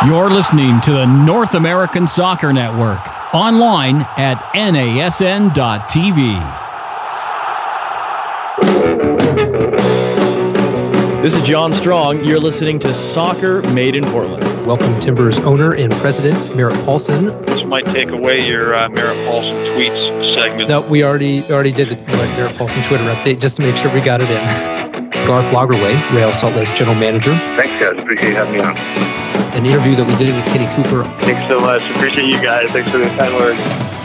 You're listening to the North American Soccer Network, online at nasn.tv. This is John Strong. You're listening to Soccer Made in Portland. Welcome Timbers owner and president, Merritt Paulson. This might take away your Merritt Paulson tweets segment. No, we already did the Merritt Paulson Twitter update just to make sure we got it in. Garth Lagerwey, Real Salt Lake general manager. Thanks, guys. Appreciate having me on. An interview that we did with Kenny Cooper. Thanks so much. Appreciate you guys. Thanks for the kind words.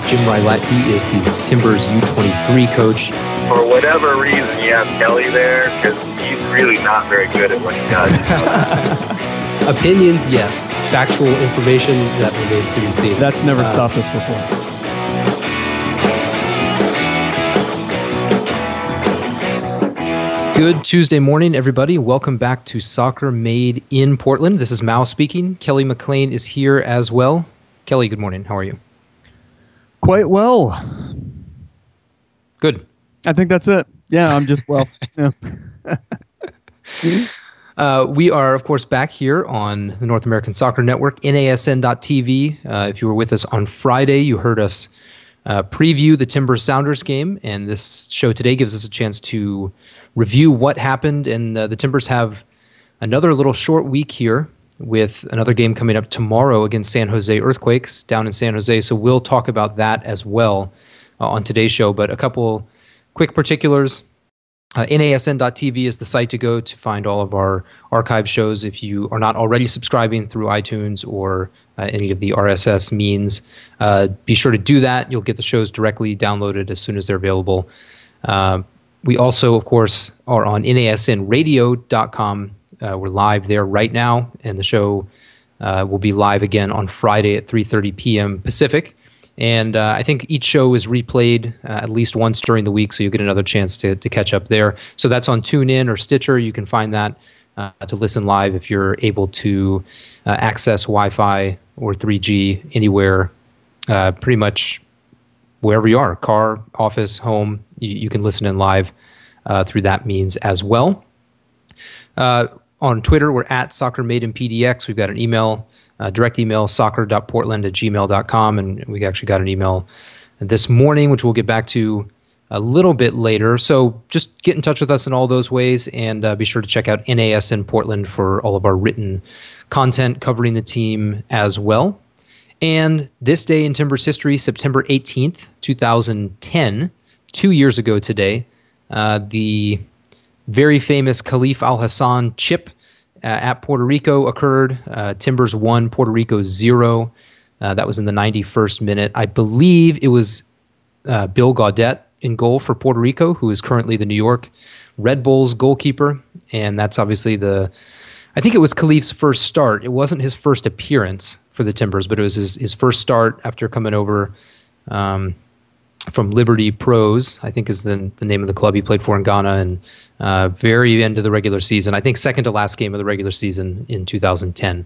Jim Rylett, he is the Timbers U23 coach. For whatever reason, you have Kelly there because he's really not very good at what he does. Opinions, yes. Factual information, that remains to be seen. That's never stopped us before. Good Tuesday morning, everybody. Welcome back to Soccer Made in Portland. This is Mao speaking. Kelly McLean is here as well. Kelly, good morning. How are you? Quite well. Good. I think that's it. Yeah, I'm just well. Yeah. We are, of course, back here on the North American Soccer Network, nasn.tv. If you were with us on Friday, you heard us preview the Timbers Sounders game, and this show today gives us a chance to review what happened. And the Timbers have another little short week here with another game coming up tomorrow against San Jose Earthquakes down in San Jose. So we'll talk about that as well on today's show. But a couple quick particulars. NASN.TV is the site to go to find all of our archive shows. If you are not already subscribing through iTunes or any of the RSS means, be sure to do that. You'll get the shows directly downloaded as soon as they're available. We also, of course, are on nasnradio.com. We're live there right now, and the show will be live again on Friday at 3:30 p.m. Pacific. And I think each show is replayed at least once during the week, so you'll get another chance to catch up there. So that's on TuneIn or Stitcher. You can find that to listen live if you're able to access Wi-Fi or 3G anywhere, pretty much wherever you are, car, office, home. You can listen in live through that means as well. On Twitter, we're at SoccerMadeInPDX. We've got an email, direct email, soccer.portland@gmail.com, and we actually got an email this morning, which we'll get back to a little bit later. So just get in touch with us in all those ways, and be sure to check out NASN Portland for all of our written content covering the team as well. And this day in Timbers history, September 18th, 2010, 2 years ago today, the very famous Khalif Al-Hassan chip at Puerto Rico occurred. Timbers 1, Puerto Rico 0. That was in the 91st minute. I believe it was Bill Gaudette in goal for Puerto Rico, who is currently the New York Red Bulls goalkeeper. And that's obviously I think it was Khalif's first start. It wasn't his first appearance for the Timbers, but it was his first start after coming over from Liberty Pros, I think is the name of the club he played for in Ghana, and very end of the regular season. I think second to last game of the regular season in 2010.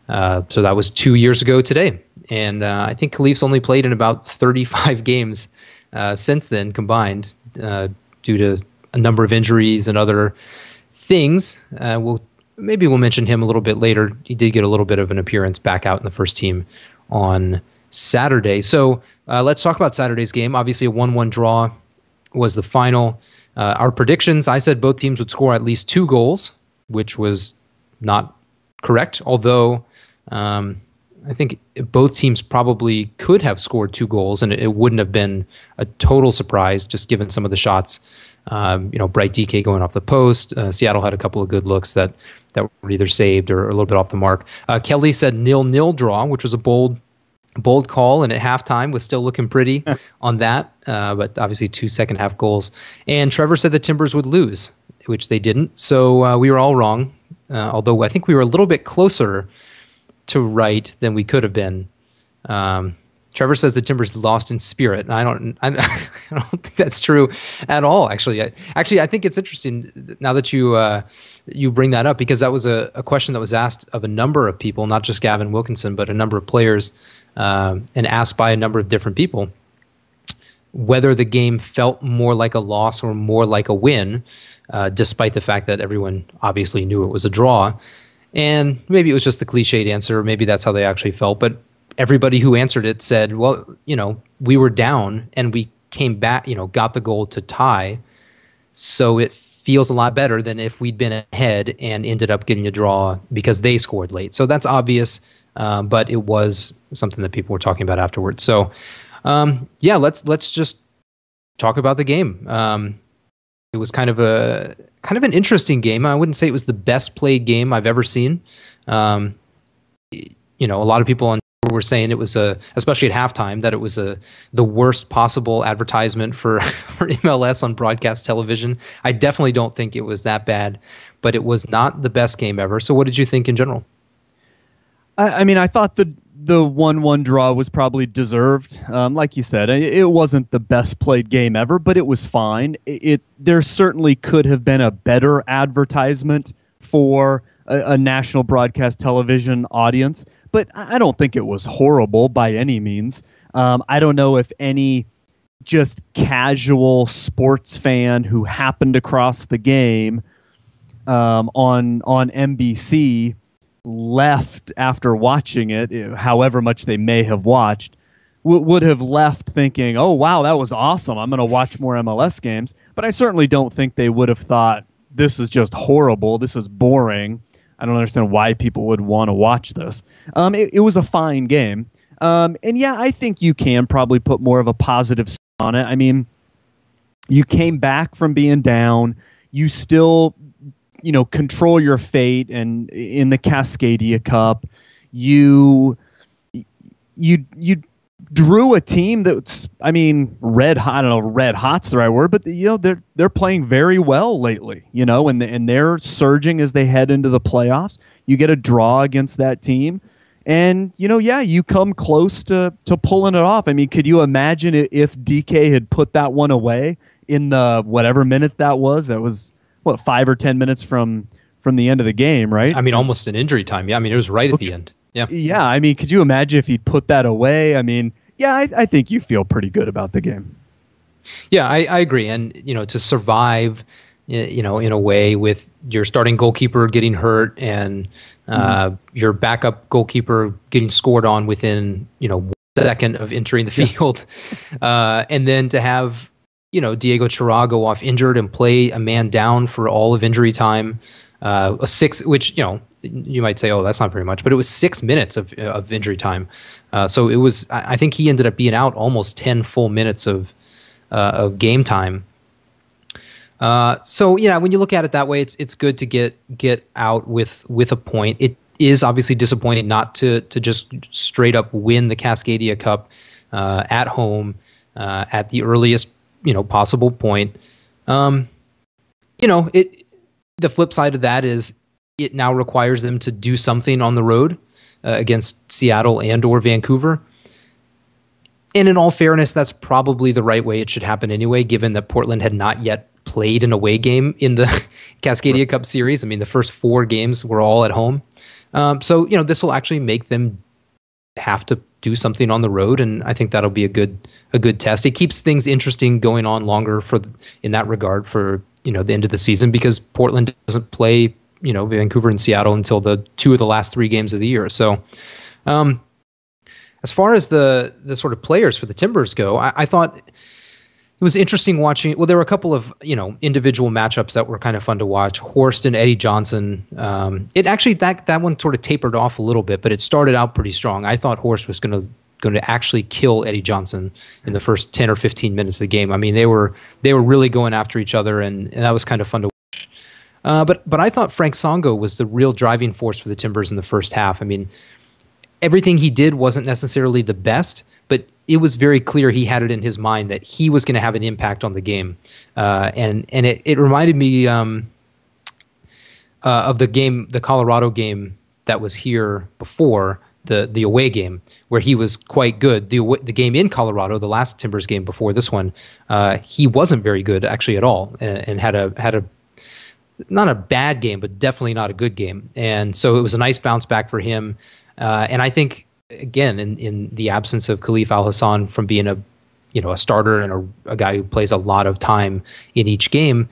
So that was 2 years ago today. And I think Khalif's only played in about 35 games since then combined due to a number of injuries and other things. Maybe we'll mention him a little bit later. He did get a little bit of an appearance back out in the first team on Saturday. So let's talk about Saturday's game. Obviously, a 1-1 draw was the final. Our predictions, I said both teams would score at least 2 goals, which was not correct, although I think both teams probably could have scored 2 goals, and it wouldn't have been a total surprise, just given some of the shots. Bright DK going off the post. Seattle had a couple of good looks that were either saved or a little bit off the mark. Kelly said 0-0 draw, which was a bold call, and at halftime was still looking pretty on that, but obviously 2 second-half goals. And Trevor said the Timbers would lose, which they didn't, so we were all wrong, although I think we were a little bit closer to right than we could have been. Trevor says the Timbers lost in spirit, and I don't think that's true at all. Actually, I think it's interesting now that you bring that up, because that was a question that was asked of a number of people, not just Gavin Wilkinson, but a number of players, and asked by a number of different people whether the game felt more like a loss or more like a win, despite the fact that everyone obviously knew it was a draw. And maybe it was just the cliched answer. Maybe that's how they actually felt. But everybody who answered it said, well, we were down and we came back, got the goal to tie. So it feels a lot better than if we'd been ahead and ended up getting a draw because they scored late. So that's obvious, but it was something that people were talking about afterwards. So, let's just talk about the game. It was kind of an interesting game. I wouldn't say it was the best played game I've ever seen. A lot of people on were saying it was especially at halftime, that it was the worst possible advertisement for MLS on broadcast television. I definitely don't think it was that bad, but it was not the best game ever. So what did you think in general? I mean, I thought the 1-1 draw was probably deserved. Like you said, it wasn't the best played game ever, but it was fine. There certainly could have been a better advertisement for a national broadcast television audience, but I don't think it was horrible by any means. I don't know if any just casual sports fan who happened across the game on NBC left after watching it, however much they may have watched, would have left thinking, oh, wow, that was awesome. I'm going to watch more MLS games. But I certainly don't think they would have thought, this is just horrible. This is boring. I don't understand why people would want to watch this. It was a fine game. And yeah, I think you can probably put more of a positive spin on it. I mean, you came back from being down. You still, control your fate. And in the Cascadia Cup, you drew a team that's, red hot. I don't know, red hot's the right word, but they're playing very well lately, and they're surging as they head into the playoffs. You get a draw against that team, and you come close to pulling it off. I mean, could you imagine if DK had put that one away in the whatever minute that was? That was what, 5 or 10 minutes from the end of the game, right? I mean, almost an injury time. Yeah, it was right at the end. Yeah. Yeah, I mean, could you imagine if he'd put that away? I mean, yeah, I think you feel pretty good about the game. Yeah, I agree. And, to survive, in a way with your starting goalkeeper getting hurt and your backup goalkeeper getting scored on within, 1 second of entering the field. And then to have, Diego Chirá go off injured and play a man down for all of injury time. A 6, which, you might say, oh, that's not very much, but it was 6 minutes of injury time. So it was, I think he ended up being out almost 10 full minutes of game time. So yeah, when you look at it that way, it's good to get out with a point. It is obviously disappointing not to just straight up win the Cascadia Cup at home at the earliest possible point. The flip side of that is it now requires them to do something on the road against Seattle and or Vancouver. And in all fairness, that's probably the right way it should happen anyway, given that Portland had not yet played an away game in the Cascadia Cup series. I mean, the first 4 games were all at home. So this will actually make them have to do something on the road, and I think that'll be a good test. It keeps things interesting going on longer in that regard for the end of the season, because Portland doesn't play Vancouver and Seattle until the 2 of the last 3 games of the year. So as far as the sort of players for the Timbers go, I thought it was interesting watching. Well, there were a couple of individual matchups that were kind of fun to watch. Horst and Eddie Johnson. It actually that one sort of tapered off a little bit, but it started out pretty strong. I thought Horst was going to actually kill Eddie Johnson in the first 10 or 15 minutes of the game. I mean, they were really going after each other, and that was kind of fun to watch. But I thought Franck Songo'o was the real driving force for the Timbers in the first half. I mean, everything he did wasn't necessarily the best, but it was very clear he had it in his mind that he was going to have an impact on the game. And it reminded me of the Colorado game that was here before, the away game, where he was quite good. The game in Colorado, the last Timbers game before this one, he wasn't very good actually at all, and had a not a bad game, but definitely not a good game. And so it was a nice bounce back for him. And I think, again, in the absence of Khalif Al-Hassan from being a starter and a guy who plays a lot of time in each game,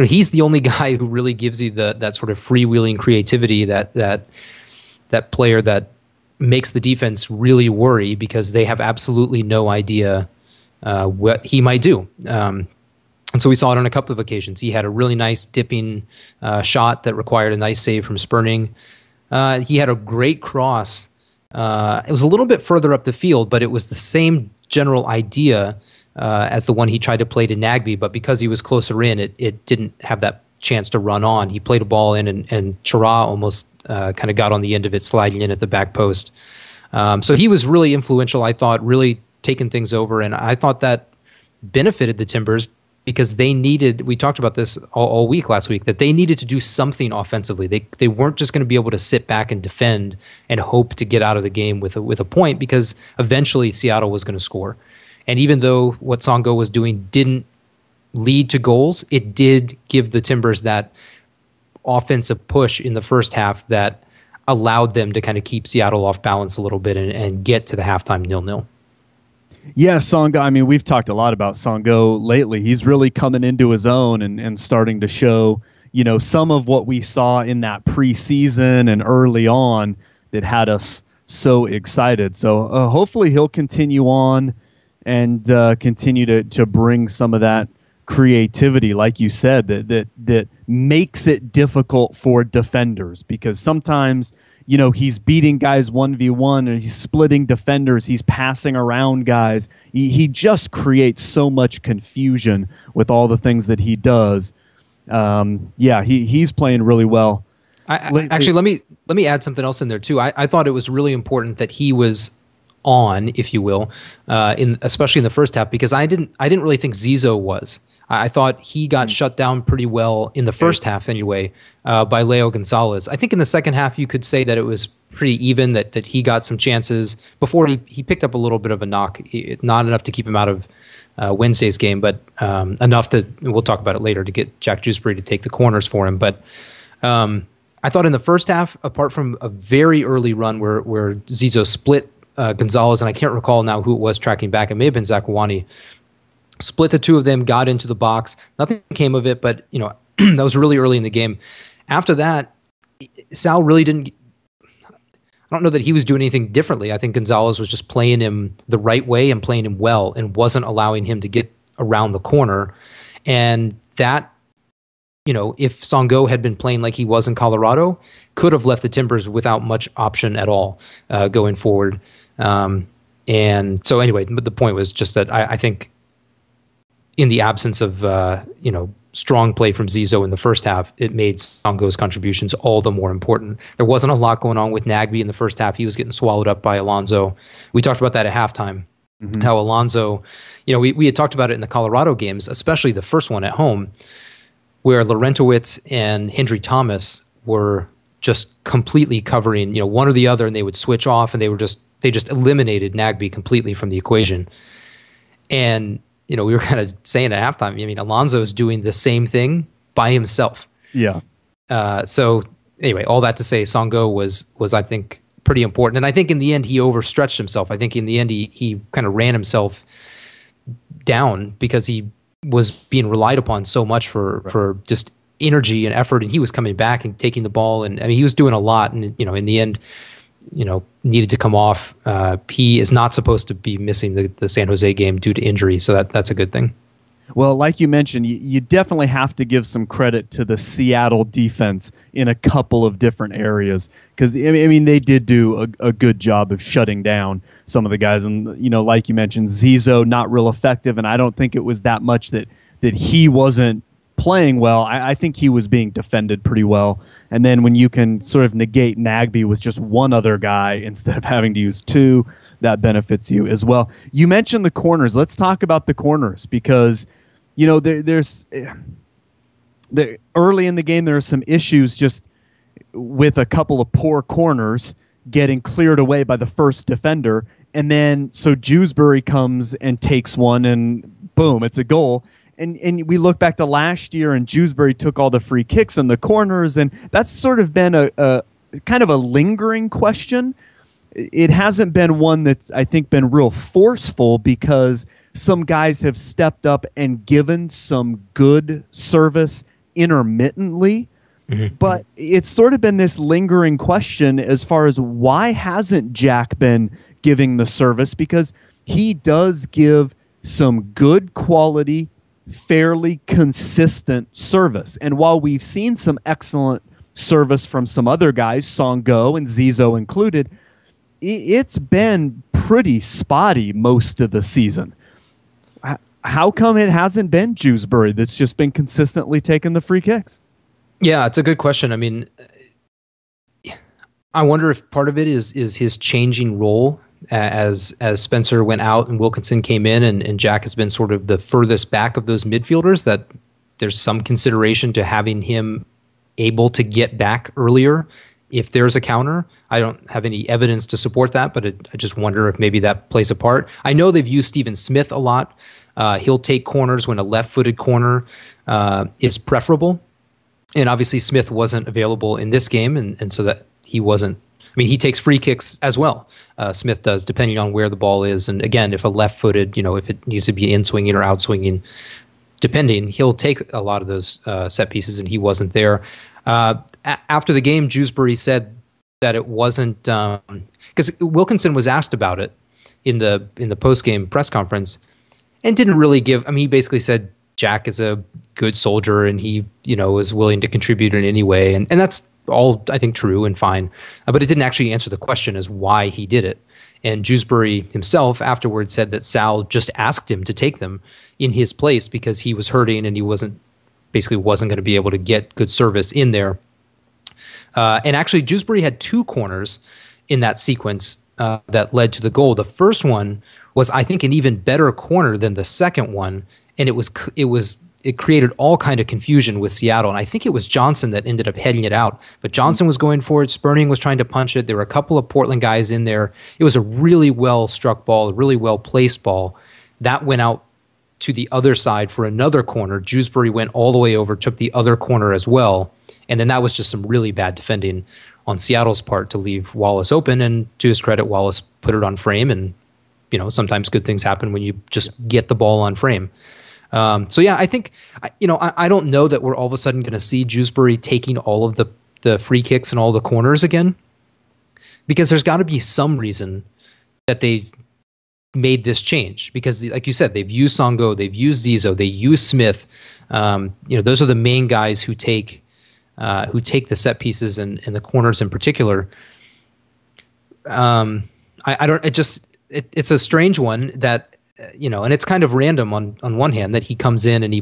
he's the only guy who really gives you that sort of freewheeling creativity, that player that makes the defense really worry because they have absolutely no idea what he might do. And so we saw it on a couple of occasions. He had a really nice dipping shot that required a nice save from Sperning. He had a great cross. It was a little bit further up the field, but it was the same general idea as the one he tried to play to Nagbe, but because he was closer in, it didn't have that chance to run on. He played a ball in, and Chara almost kind of got on the end of it, sliding in at the back post. So he was really influential, I thought, really taking things over, and I thought that benefited the Timbers because they needed, we talked about this all week last week, that they needed to do something offensively. They weren't just going to be able to sit back and defend and hope to get out of the game with a point, because eventually Seattle was going to score. And even though what Songo'o was doing didn't lead to goals, it did give the Timbers that offensive push in the first half that allowed them to kind of keep Seattle off balance a little bit and get to the halftime 0-0. Yeah, Songo'o, I mean, we've talked a lot about Songo'o lately. He's really coming into his own and starting to show, some of what we saw in that preseason and early on that had us so excited. So hopefully he'll continue on and continue to bring some of that creativity, like you said, that makes it difficult for defenders, because sometimes he's beating guys 1v1 and he's splitting defenders, he's passing around guys, he just creates so much confusion with all the things that he does. He's playing really well. Actually, let me add something else in there too. I thought it was really important that he was on, if you will, especially in the first half, because I didn't really think Zizou was. I thought he got shut down pretty well in the first half anyway by Leo Gonzalez. I think in the second half you could say that it was pretty even, that he got some chances before he picked up a little bit of a knock, not enough to keep him out of Wednesday's game, but enough that we'll talk about it later to get Jack Jewsbury to take the corners for him. But I thought in the first half, apart from a very early run where Zizou split Gonzalez, and I can't recall now who it was tracking back, it may have been Zakuani, split the two of them, got into the box. Nothing came of it, but that was really early in the game. After that, Sal really didn't. I don't know that he was doing anything differently. I think Gonzalez was just playing him the right way and playing him well, and wasn't allowing him to get around the corner. And that, if Songo'o had been playing like he was in Colorado, could have left the Timbers without much option at all going forward. And so anyway, the point was just that I think, in the absence of strong play from Zizou in the first half, it made Songo'o's contributions all the more important. There wasn't a lot going on with Nagbe in the first half. He was getting swallowed up by Alonso. We talked about that at halftime, how Alonso, we had talked about it in the Colorado games, especially the first one at home, where Laurentowicz and Hendry Thomas were just completely covering, one or the other, and they would switch off, and they just eliminated Nagbe completely from the equation. And we were kind of saying at halftime, I mean, Alonso's doing the same thing by himself. Yeah. So anyway, all that to say, Songo'o was I think pretty important, and I think in the end he overstretched himself. I think in the end he kind of ran himself down because he was being relied upon so much for just energy and effort, and he was coming back and taking the ball, and I mean he was doing a lot, and in the end, needed to come off. He is not supposed to be missing the San Jose game due to injury, so that's a good thing. Well, like you mentioned, you definitely have to give some credit to the Seattle defense in a couple of different areas, because I mean they did do a good job of shutting down some of the guys, and like you mentioned, Zizou not real effective, and I don't think it was that much that he wasn't playing well. I think he was being defended pretty well. And then when you can sort of negate Nagbe with just one other guy instead of having to use two, that benefits you as well. You mentioned the corners. Let's talk about the corners, because there's early in the game there are some issues just with a couple of poor corners getting cleared away by the first defender, and then so Jewsbury comes and takes one, and boom, it's a goal. And we look back to last year, and Jewsbury took all the free kicks in the corners, and that's sort of been a kind of a lingering question. It hasn't been one that's, I think, been real forceful, because some guys have stepped up and given some good service intermittently. But it's sort of been this lingering question as far as why hasn't Jack been giving the service, because he does give some good quality, fairly consistent service. And while we've seen some excellent service from some other guys, Songo'o and Zizo included, it's been pretty spotty most of the season. How come it hasn't been Jewsbury that's just been consistently taking the free kicks? Yeah, it's a good question. I mean, I wonder if part of it is his changing role as Spencer went out and Wilkinson came in, and Jack has been sort of the furthest back of those midfielders, that there's some consideration to having him able to get back earlier if there's a counter. I don't have any evidence to support that, but I just wonder if maybe that plays a part. I know they've used Stephen Smith a lot. He'll take corners when a left-footed corner is preferable. And obviously Smith wasn't available in this game, and so that he wasn't. I mean, he takes free kicks as well. Smith does, depending on where the ball is. And again, if a left-footed, if it needs to be in-swinging or out-swinging, depending, he'll take a lot of those set pieces, and he wasn't there. After the game, Jewsbury said that it wasn't, because Wilkinson was asked about it in the post-game press conference and didn't really give. I mean, he basically said Jack is a good soldier and he, is willing to contribute in any way. And that's all, I think, true and fine. But it didn't actually answer the question as why he did it. And Jewsbury himself afterwards said that Sal just asked him to take them in his place because he was hurting and he wasn't going to be able to get good service in there. And actually, Jewsbury had 2 corners in that sequence that led to the goal. The first one was, I think, an even better corner than the second one. And it created all kind of confusion with Seattle. And I think it was Johnson that ended up heading it out. But Johnson was going for it. Sperning was trying to punch it. There were a couple of Portland guys in there. It was a really well-struck ball, a really well-placed ball. That went out to the other side for another corner. Jewsbury went all the way over, took the other corner as well. And then that was just some really bad defending on Seattle's part to leave Wallace open. And to his credit, Wallace put it on frame. And, sometimes good things happen when you just get the ball on frame. So yeah, I think, I don't know that we're all of a sudden going to see Jewsbury taking all of the free kicks and all the corners again, because there's got to be some reason that they made this change. Because like you said, they've used Songo'o, they've used Zizo, they use Smith. Those are the main guys who take the set pieces and the corners in particular. It's a strange one that, and it's kind of random on one hand that he comes in and he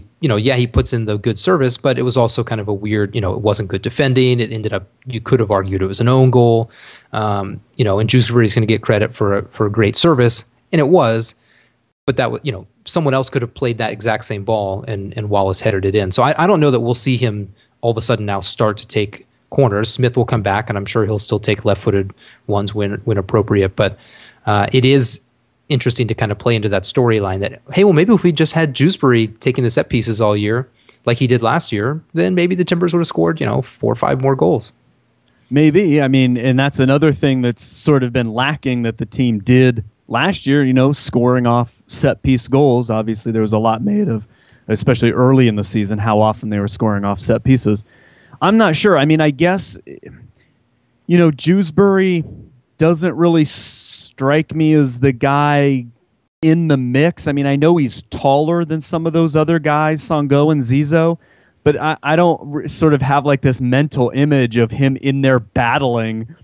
puts in the good service, but it was also kind of a weird, it wasn't good defending. It ended up, you could have argued it was an own goal, and Jewsbury's going to get credit for a great service, and it was, but that, someone else could have played that exact same ball and Wallace headed it in. So I don't know that we'll see him all of a sudden now start to take corners. Smith will come back, and I'm sure he'll still take left-footed ones when appropriate, but it is interesting to kind of play into that storyline that, hey, well, maybe if we just had Jewsbury taking the set pieces all year like he did last year, then maybe the Timbers would have scored, 4 or 5 more goals. Maybe. I mean, and that's another thing that's sort of been lacking that the team did last year, scoring off set piece goals. Obviously, there was a lot made of, especially early in the season, how often they were scoring off set pieces. I'm not sure. I mean, I guess, Jewsbury doesn't really strike me as the guy in the mix. I mean, I know he's taller than some of those other guys, Songo'o and Zizo, but I don't sort of have like this mental image of him in there battling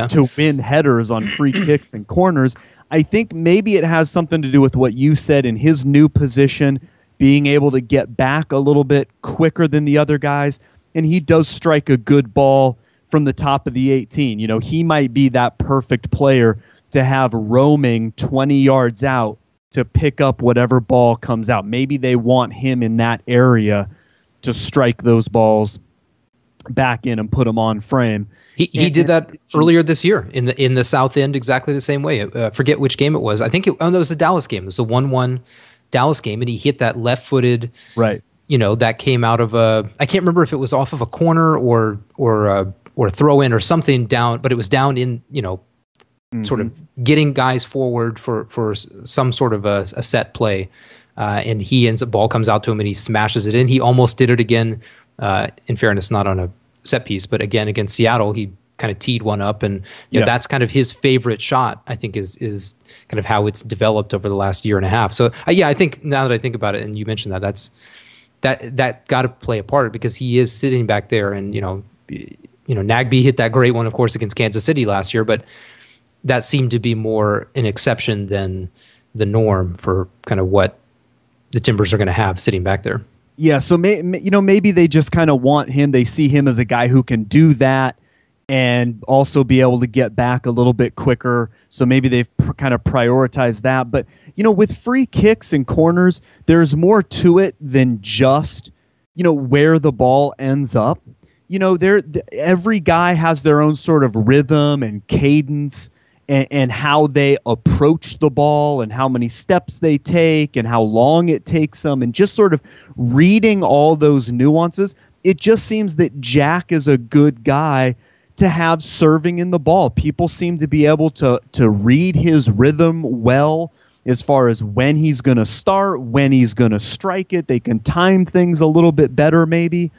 to win headers on free kicks and corners. I think maybe it has something to do with what you said in his new position, being able to get back a little bit quicker than the other guys. And he does strike a good ball from the top of the 18. He might be that perfect player to have roaming 20 yards out to pick up whatever ball comes out. Maybe they want him in that area to strike those balls back in and put them on frame. He did that earlier this year in the South End exactly the same way. Forget which game it was. I think it was the Dallas game. It was the 1-1 Dallas game, and he hit that left-footed. Right. That came out of I can't remember if it was off of a corner or a throw in or something down, but it was down in sort of getting guys forward for some sort of a set play, and ball comes out to him and he smashes it in. He almost did it again In fairness, not on a set piece, but again against Seattle, he kind of teed one up, and you know, that's kind of his favorite shot. I think is kind of how it's developed over the last year and a half. So I think now that I think about it, and you mentioned that got to play a part, because he is sitting back there, and you know, Nagbe hit that great one, of course, against Kansas City last year, but that seemed to be more an exception than the norm for kind of what the Timbers are going to have sitting back there. Yeah, so maybe they just kind of want him. They see him as a guy who can do that and also be able to get back a little bit quicker. So maybe they've kind of prioritized that. But, you know, with free kicks and corners, there's more to it than just, you know, where the ball ends up. You know, every guy has their own sort of rhythm and cadence, and how they approach the ball and how many steps they take and how long it takes them, and just sort of reading all those nuances. It just seems that Jack is a good guy to have serving in the ball. People seem to be able to read his rhythm well, as far as when he's going to start, when he's going to strike it. They can time things a little bit better maybe.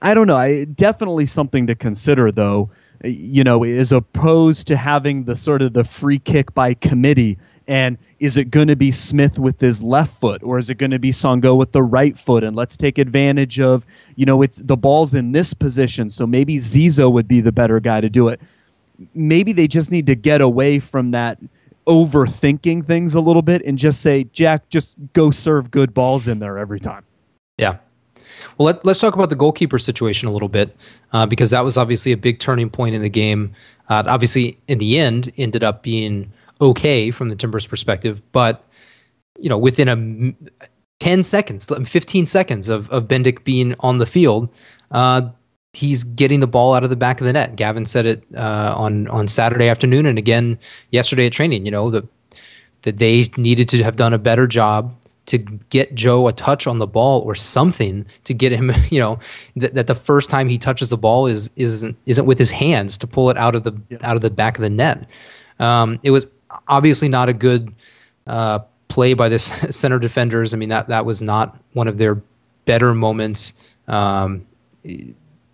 I don't know. Definitely something to consider, though, you know, as opposed to having the sort of the free kick by committee. And is it going to be Smith with his left foot, or is it going to be Songo'o with the right foot? And let's take advantage of, you know, it's the ball's in this position, so maybe Zizou would be the better guy to do it. Maybe they just need to get away from that overthinking things a little bit and just say, Jack, just go serve good balls in there every time. Yeah. Well, let's talk about the goalkeeper situation a little bit, because that was obviously a big turning point in the game. Obviously, in the end, ended up being okay from the Timbers' perspective, but you know, within 15 seconds of Bendik being on the field, he's getting the ball out of the back of the net. Gavin said it on Saturday afternoon, and again yesterday at training. You know, that they needed to have done a better job to get Joe a touch on the ball or something to get him, you know, that the first time he touches the ball isn't with his hands to pull it out of the back of the net. It was obviously not a good play by the center defenders. I mean, that was not one of their better moments. And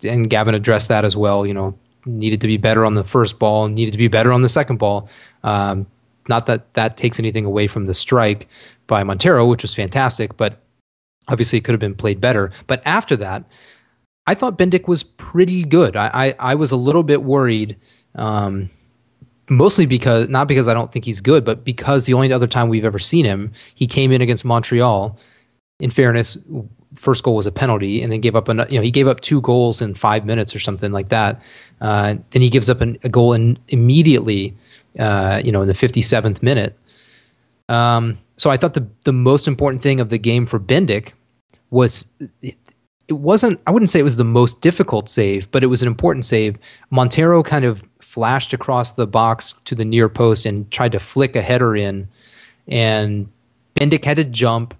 Gavin addressed that as well. You know, needed to be better on the first ball, needed to be better on the second ball. Not that takes anything away from the strike by Montero, which was fantastic, but obviously it could have been played better. But after that, I thought Bendik was pretty good. I was a little bit worried, mostly not because I don't think he's good, but because the only other time we've ever seen him, he came in against Montreal. In fairness, first goal was a penalty, and then gave up he gave up 2 goals in 5 minutes or something like that. Then he gives up a goal immediately, in the 57th minute. So I thought the most important thing of the game for Bendik was it wasn't, I wouldn't say it was the most difficult save, but it was an important save. Montero kind of flashed across the box to the near post and tried to flick a header in, and Bendik had to jump.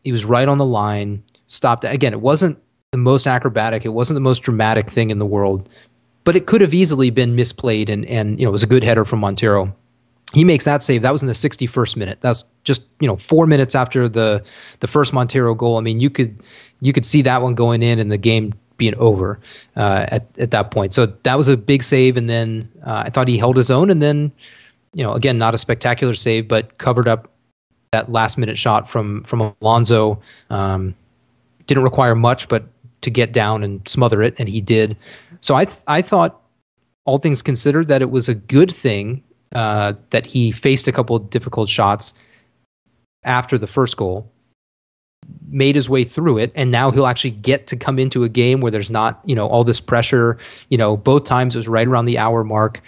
He was right on the line, stopped. Again, it wasn't the most acrobatic, it wasn't the most dramatic thing in the world, but it could have easily been misplayed, and it was a good header from Montero. He makes that save. That was in the 61st minute. That's just 4 minutes after the first Montero goal. I mean, you could see that one going in and the game being over at that point. So that was a big save, and then I thought he held his own, and then again, not a spectacular save, but covered up that last minute shot from Alonso. Didn't require much, but to get down and smother it, and he did. So I thought, all things considered, that it was a good thing that he faced a couple of difficult shots after the first goal, made his way through it, and now he'll actually get to come into a game where there's not all this pressure. Both times it was right around the hour mark.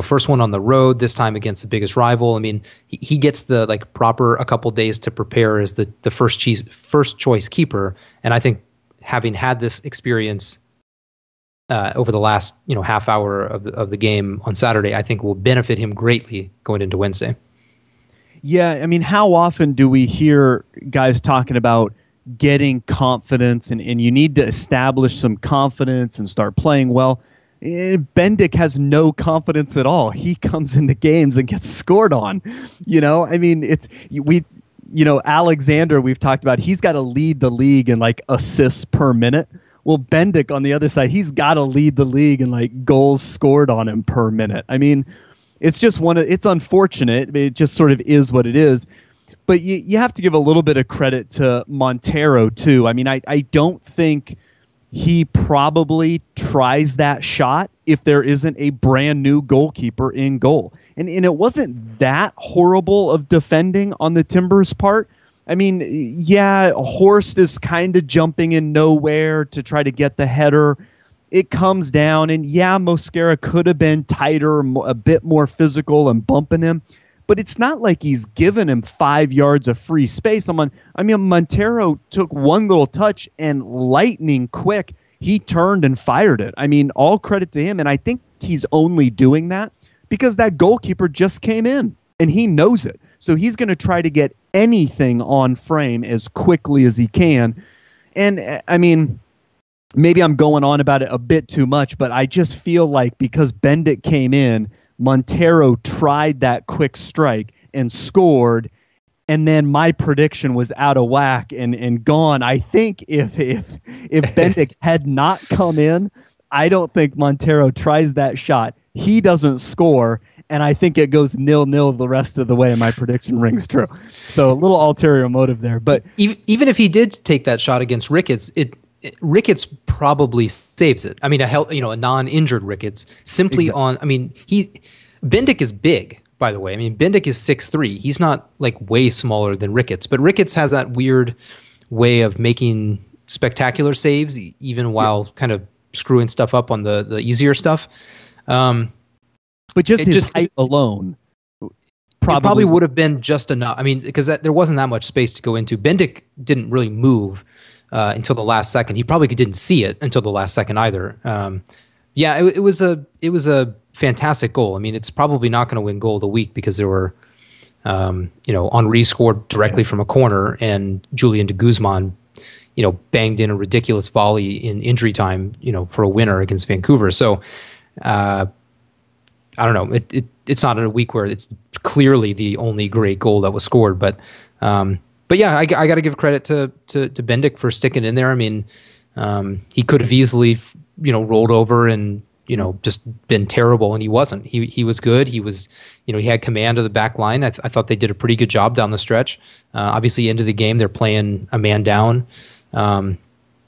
First one on the road, this time against the biggest rival. I mean, he gets the proper a couple days to prepare as the first choice keeper, and I think having had this experience over the last half hour of the game on Saturday, I think will benefit him greatly going into Wednesday. Yeah, I mean, how often do we hear guys talking about getting confidence and you need to establish some confidence and start playing well? Bendik has no confidence at all. He comes into games and gets scored on. I mean, Alexander, we've talked about, he's got to lead the league in like assists per minute. Well, Bendik on the other side, he's got to lead the league in like goals scored on him per minute. I mean, it's just it's unfortunate. It just sort of is what it is. But you have to give a little bit of credit to Montero too. I mean, I don't think he probably tries that shot if there isn't a brand new goalkeeper in goal. And it wasn't that horrible of defending on the Timbers' part. I mean, yeah, Horst is kind of jumping in nowhere to try to get the header. It comes down, and yeah, Mosquera could have been tighter, a bit more physical and bumping him. But it's not like he's given him 5 yards of free space. Montero took one little touch, and lightning quick, he turned and fired it. I mean, all credit to him, and I think he's only doing that because that goalkeeper just came in, and he knows it. So he's going to try to get anything on frame as quickly as he can. And, I mean, maybe I'm going on about it a bit too much, but I just feel like because Bendik came in, Montero tried that quick strike and scored, and then my prediction was out of whack and gone. I think if Bendik had not come in, I don't think Montero tries that shot. He doesn't score, and I think it goes 0-0 the rest of the way, and my prediction rings true. So a little ulterior motive there. But even if he did take that shot against Ricketts, Ricketts probably saves it. I mean, a non-injured Ricketts simply on. I mean, Bendik is big, by the way. I mean, Bendik is 6'3". He's not like way smaller than Ricketts, but Ricketts has that weird way of making spectacular saves, even while kind of screwing stuff up on the easier stuff. But just his height alone, probably would have been just enough. I mean, because there wasn't that much space to go into. Bendik didn't really move until the last second. He probably didn't see it until the last second either. It was a fantastic goal. I mean, it's probably not going to win goal of the week because there were, Henri scored directly from a corner, and Julian de Guzman, banged in a ridiculous volley in injury time, for a winner against Vancouver. So, I don't know. It's not in a week where it's clearly the only great goal that was scored, but yeah, I got to give credit to Bendik for sticking in there. I mean, he could have easily, rolled over and just been terrible, and he wasn't. He was good. He was, he had command of the back line. I thought they did a pretty good job down the stretch. Obviously, into the game, they're playing a man down.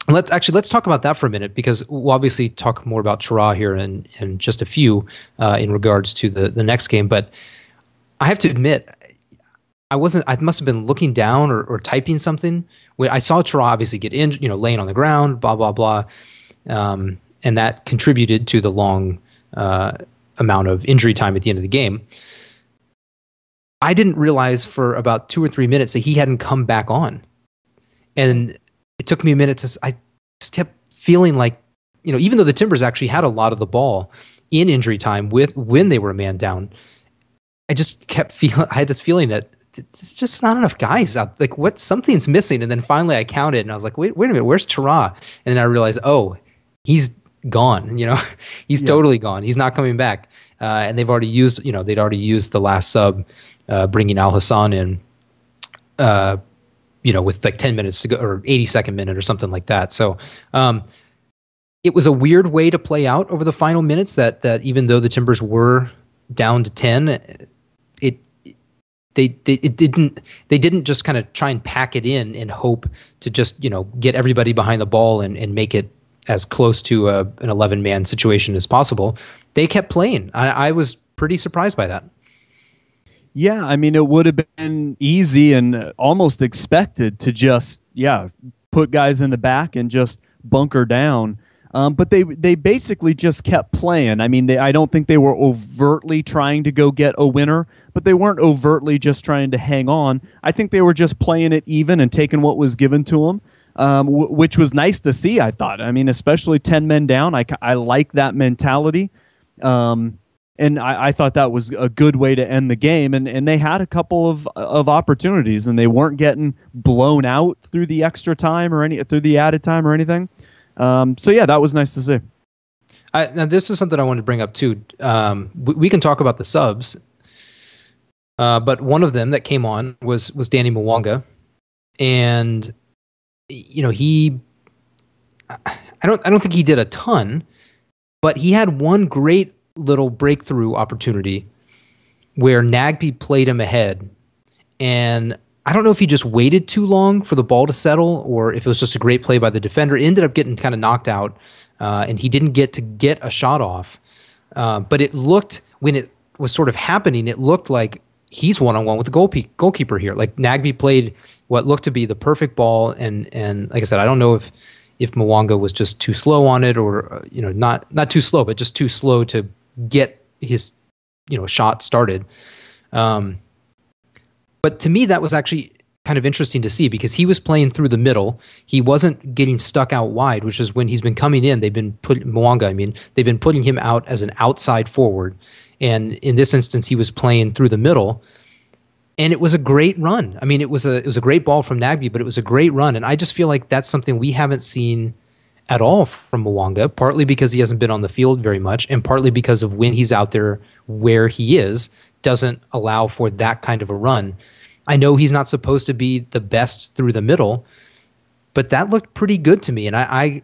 Let's talk about that for a minute, because we'll obviously talk more about Chira here in just a few in regards to the next game. But I have to admit, I must have been looking down or typing something when I saw Chira obviously get in, laying on the ground, blah blah blah, and that contributed to the long amount of injury time at the end of the game. I didn't realize for about 2 or 3 minutes that he hadn't come back on, and it took me a minute I just kept feeling like, even though the Timbers actually had a lot of the ball in injury time when they were a man down, I just kept I had this feeling that it's just not enough guys out. Like, something's missing. And then finally I counted and I was like, wait a minute, where's Chira? And then I realized, he's gone. He's totally gone. He's not coming back. And they've already used, they'd already used the last sub, bringing Al Hassan in, with like 10 minutes to go, or 82nd minute or something like that. So it was a weird way to play out over the final minutes that even though the Timbers were down to 10, they didn't just kind of try and pack it in and hope to just, get everybody behind the ball and make it as close to an 11-man situation as possible. They kept playing. I was pretty surprised by that. Yeah, I mean, it would have been easy and almost expected to just, put guys in the back and just bunker down. But they basically just kept playing. I mean, I don't think they were overtly trying to go get a winner, but they weren't overtly just trying to hang on. I think they were just playing it even and taking what was given to them, which was nice to see, I thought. I mean, especially 10 men down. I like that mentality. And I thought that was a good way to end the game. And they had a couple of opportunities, and they weren't getting blown out through the extra time or through the added time or anything. So yeah, that was nice to see. Now this is something I wanted to bring up too. We can talk about the subs. But one of them that came on was Danny Mwanga, and I don't think he did a ton, but he had one great little breakthrough opportunity where Nagbe played him ahead, and I don't know if he just waited too long for the ball to settle or if it was just a great play by the defender. It ended up getting kind of knocked out, and he didn't get a shot off. But it looked, when it was sort of happening, it looked like he's one-on-one with the goalkeeper here. Like Nagbe played what looked to be the perfect ball, and like I said, I don't know if Mwanga was just too slow on it, or not too slow, but just too slow to get his shot started. But to me, that was actually kind of interesting to see because he was playing through the middle. He wasn't getting stuck out wide, which is when he's been coming in. They've been putting him out as an outside forward. And in this instance, he was playing through the middle. And it was a great run. I mean, it was a great ball from Nagbe, but it was a great run. And I just feel like that's something we haven't seen at all from Mwanga, partly because he hasn't been on the field very much, and partly because of when he's out there where he is, doesn't allow for that kind of a run. I know he's not supposed to be the best through the middle, but that looked pretty good to me. And I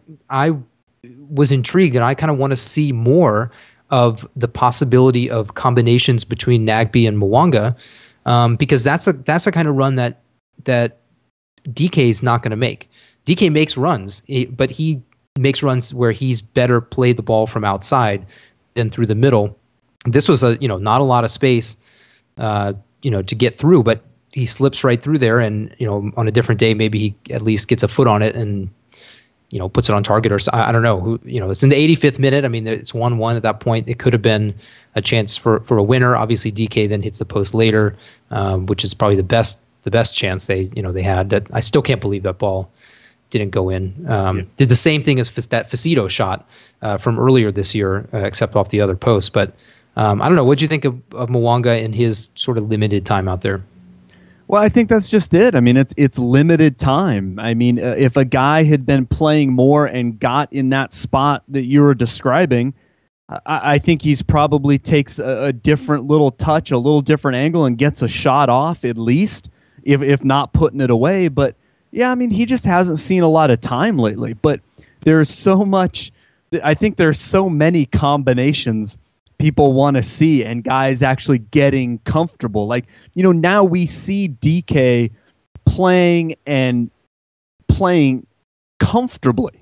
was intrigued, and I kind of want to see more of the possibility of combinations between Nagbe and Mwanga, because that's a kind of run that DK is not going to make. DK makes runs, but he makes runs where he's better played the ball from outside than through the middle. This was not a lot of space, to get through, but he slips right through there, and on a different day maybe he at least gets a foot on it and puts it on target, or I don't know. It's in the 85th minute. I mean, it's 1-1 at that point. It could have been a chance for a winner. Obviously, DK then hits the post later, which is probably the best chance they had. That I still can't believe that ball didn't go in. Did the same thing as that Facito shot from earlier this year, except off the other post. But I don't know. What do you think of Mwanga in his sort of limited time out there? Well, I think that's just it. I mean, it's limited time. I mean, if a guy had been playing more and got in that spot that you were describing, I think he's probably takes a different little touch, a little different angle, and gets a shot off at least, if not putting it away. But yeah, I mean, he just hasn't seen a lot of time lately. But there's so much. I think there's so many combinations people want to see, and guys actually getting comfortable. Like, now we see DK playing comfortably.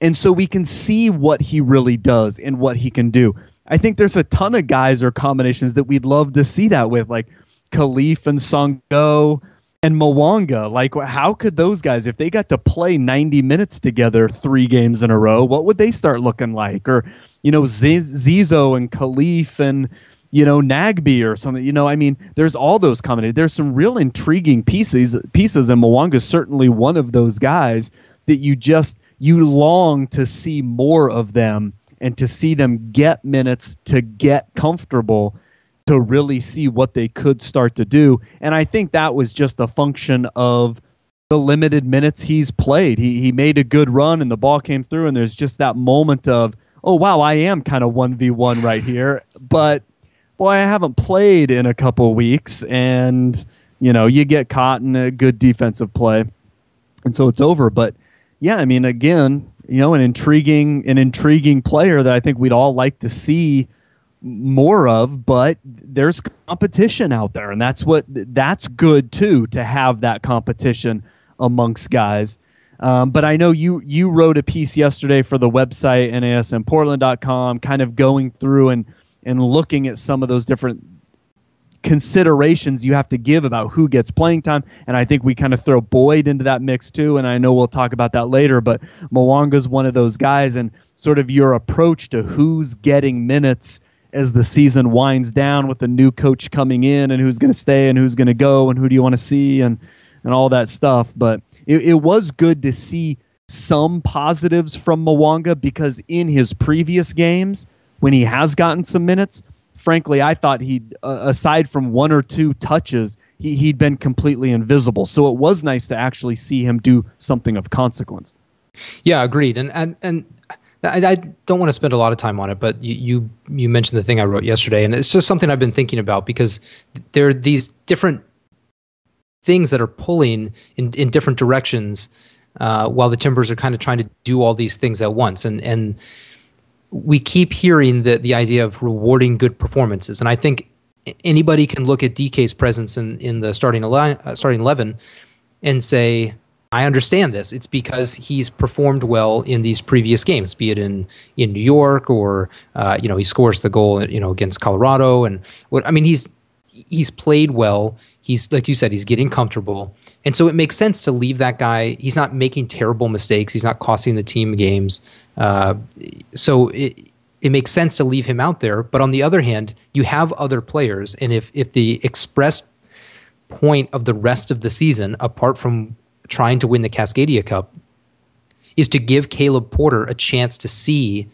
And so we can see what he really does and what he can do. I think there's a ton of guys or combinations that we'd love to see that with, like Khalif and Songo'o and Mwanga. Like, how could those guys, if they got to play 90 minutes together 3 games in a row, what would they start looking like? Or, Zizo and Khalif and, Nagbe or something. I mean, there's all those combinations. There's some real intriguing pieces, and Mwanga's certainly one of those guys that you long to see more of them and to see them get minutes, to get comfortable, to really see what they could start to do. And I think that was just a function of the limited minutes he's played. He made a good run and the ball came through, and there's just that moment of, oh, wow, I am kind of 1v1 right here. But, boy, I haven't played in a couple weeks, and, you get caught in a good defensive play, and so it's over. But, yeah, I mean, again, an intriguing player that I think we'd all like to see more of, but there's competition out there, and that's good too, to have that competition amongst guys. But I know you wrote a piece yesterday for the website nasmportland.com, kind of going through and looking at some of those different considerations you have to give about who gets playing time. And I think we kind of throw Boyd into that mix too, and I know we'll talk about that later, but Mwanga's one of those guys, and sort of your approach to who's getting minutes as the season winds down with a new coach coming in, and who's going to stay and who's going to go and who do you want to see and all that stuff. But it was good to see some positives from Mwanga, because in his previous games, when he has gotten some minutes, frankly, I thought he'd, aside from 1 or 2 touches, he'd been completely invisible. So it was nice to actually see him do something of consequence. Yeah, agreed. And I don't want to spend a lot of time on it, but you mentioned the thing I wrote yesterday, and it's just something I've been thinking about because there are these different things that are pulling in different directions while the Timbers are kind of trying to do all these things at once. And we keep hearing the idea of rewarding good performances. And I think anybody can look at DK's presence in the starting 11 and say, I understand this. It's because he's performed well in these previous games, be it in New York or he scores the goal against Colorado, and he's played well. He's, like you said, he's getting comfortable, and so it makes sense to leave that guy. He's not making terrible mistakes. He's not costing the team games. So it makes sense to leave him out there. But on the other hand, you have other players, and if the express point of the rest of the season, apart from trying to win the Cascadia Cup, is to give Caleb Porter a chance to see